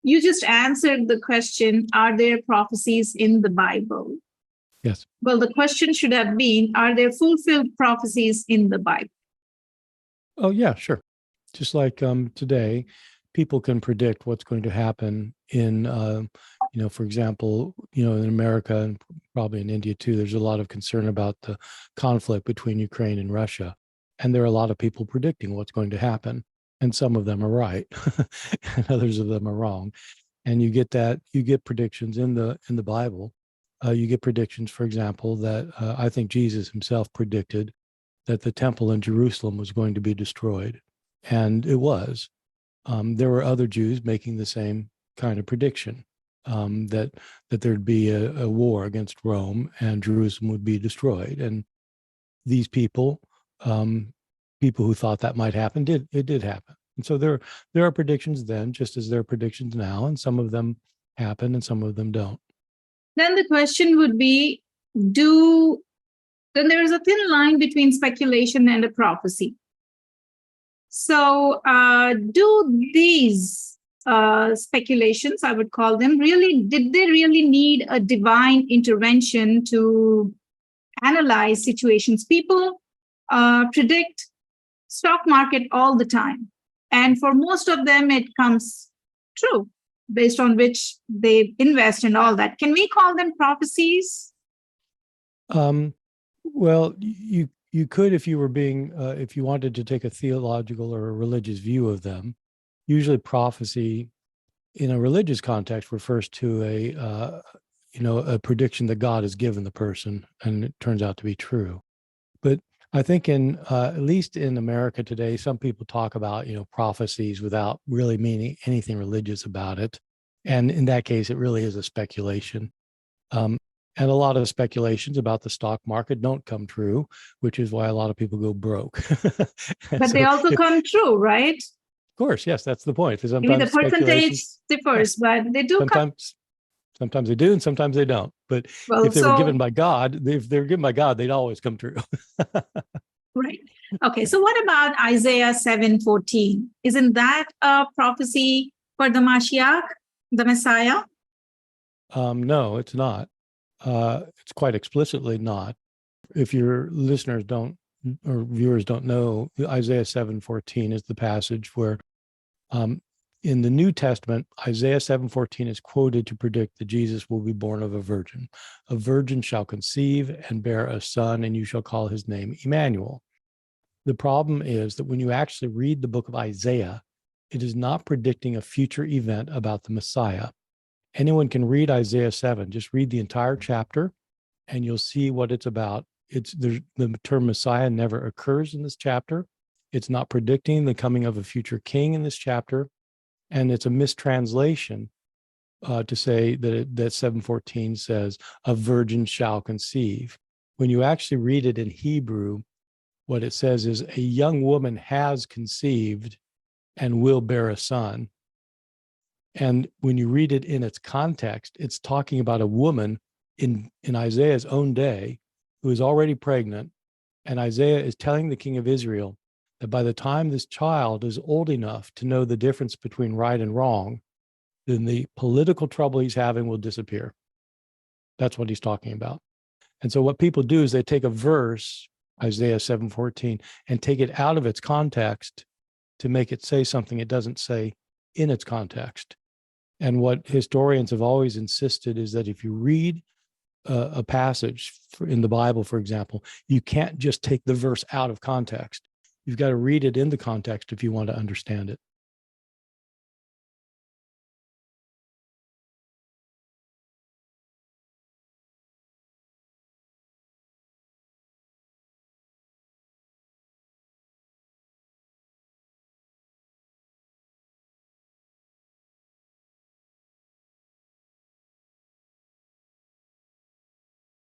You just answered the question, are there prophecies in the Bible? Yes. Well, the question should have been, are there fulfilled prophecies in the Bible? Oh, yeah, sure. Just like today, people can predict what's going to happen in, for example, in America and probably in India too, there's a lot of concern about the conflict between Ukraine and Russia. And there are a lot of people predicting what's going to happen. And some of them are right, and others of them are wrong. And you get predictions in the Bible. You get predictions, for example, that I think Jesus himself predicted that the temple in Jerusalem was going to be destroyed. And it was. There were other Jews making the same kind of prediction, that there'd be a war against Rome and Jerusalem would be destroyed. And these people, people who thought that might happen, did happen. And so there are predictions then, just as there are predictions now, and some of them happen and some of them don't. Then the question would be, then there is a thin line between speculation and a prophecy. So do these speculations, I would call them, did they really need a divine intervention to analyze situations? People predict stock market all the time. And for most of them, it comes true, based on which they invest and all that. Can we call them prophecies? Well, you could, if you were if you wanted to take a theological or a religious view of them. Usually prophecy in a religious context refers to a prediction that God has given the person and it turns out to be true. But I think at least in America today, some people talk about, prophecies without really meaning anything religious about it. And in that case, it really is a speculation. And a lot of speculations about the stock market don't come true, which is why a lot of people go broke. But so they also come true, right? Of course, yes, that's the point. Sometimes maybe the percentage differs, but they do Sometimes they do and sometimes they don't. But if they were given by God, if they're given by God, they'd always come true. Right. Okay, so what about Isaiah 7:14? Isn't that a prophecy for the Mashiach, the Messiah? No, it's not. It's quite explicitly not. If your listeners don't or viewers don't know, Isaiah 7:14 is the passage where in the New Testament, Isaiah 7:14 is quoted to predict that Jesus will be born of a virgin. A virgin shall conceive and bear a son, and you shall call his name Emmanuel. The problem is that when you actually read the book of Isaiah, it is not predicting a future event about the Messiah. Anyone can read Isaiah 7, just read the entire chapter, and you'll see what it's about. The term Messiah never occurs in this chapter. It's not predicting the coming of a future king in this chapter. And it's a mistranslation to say that 7:14 says, a virgin shall conceive. When you actually read it in Hebrew, what it says is a young woman has conceived and will bear a son. And when you read it in its context, it's talking about a woman in Isaiah's own day who is already pregnant. And Isaiah is telling the king of Israel that by the time this child is old enough to know the difference between right and wrong, then the political trouble he's having will disappear. That's what he's talking about. And so what people do is they take a verse, Isaiah 7:14, and take it out of its context to make it say something it doesn't say in its context. And what historians have always insisted is that if you read a passage in the Bible, for example, you can't just take the verse out of context. You've got to read it in the context if you want to understand it.